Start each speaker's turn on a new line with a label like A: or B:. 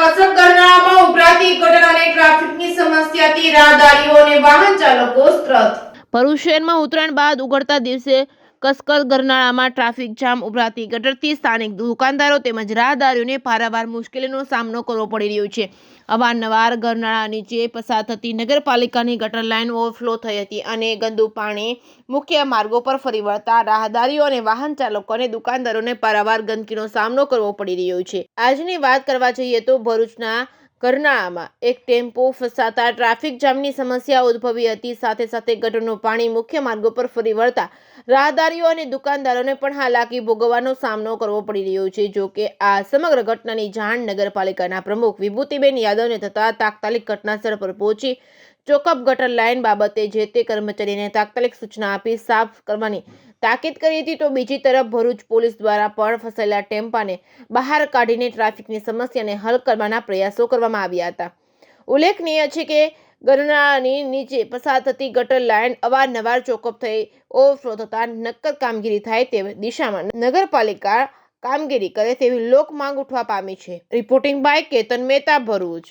A: અસર કરનારામાં ઉભરાતી ગટર અને ટ્રાફિકની સમસ્યાથી રાહદારીઓ અને વાહન ચાલકો ત્રસ્ત।
B: ભરૂચ શહેરમાં ઉત્તરાયણ બાદ ઉઘડતા દિવસે કસકર ગરનાળામાં ટ્રાફિક જામ ઉભરાતી ગટરથી સ્થાનિક દુકાનદારો તેમજ રાહદારીઓને પારાવાર મુશ્કેલીનો સામનો કરવો પડી રહ્યો છે। અવારનવાર ગરનાળા નીચે પસાર થતી નગરપાલિકાની ગટર લાઇન ઓવરફ્લો થઈ હતી અને ગંદુ પાણી મુખ્ય માર્ગો પર ફરી વળતા રાહદારીઓ અને વાહન ચાલકો અને દુકાનદારોને પારાવાર ગંદકીનો સામનો કરવો પડી રહ્યો છે। આજની વાત કરવા જઈએ તો ભરૂચના ગરનાળામાં એક ટેમ્પો ફસાતા ટ્રાફિક જામની સમસ્યા ઉદ્ભવી હતી। સાથે સાથે ગટરનું પાણી મુખ્ય માર્ગો પર ફરી વળતા રાહદારીઓ અને દુકાનદારોને પણ હાલાકી ભોગવવાનો સામનો કરવો પડી રહ્યો છે। જો કે આ સમગ્ર ઘટનાની જાણ નગરપાલિકાના પ્રમુખ વિભૂતિબેન યાદવને થતાં તાત્કાલિક ઘટનાસ્થળ પર પહોંચી ચોકઅપ ગટર લાઇન બાબતે જે તે કર્મચારીને તાત્કાલિક સૂચના આપી સાફ કરવાની તાકીદ કરી હતી। તો બીજી તરફ ભરૂચ પોલીસ દ્વારા પણ ફસાયેલા ટેમ્પાને બહાર કાઢીને ટ્રાફિકની સમસ્યાને હલ કરવાના પ્રયાસો કરવામાં આવ્યા હતા। ઉલ્લેખનીય છે કે ગરનાળાની નીચે પસાર થતી ગટર લાઇન અવારનવાર ચોકઅપ થઈ ઓવરફ્લો થતા નક્કર કામગીરી થાય તેવી દિશામાં નગરપાલિકા કામગીરી કરે તેવી લોક માંગ ઉઠવા પામી છે। Reporting by Ketan Mehta, Bharuch.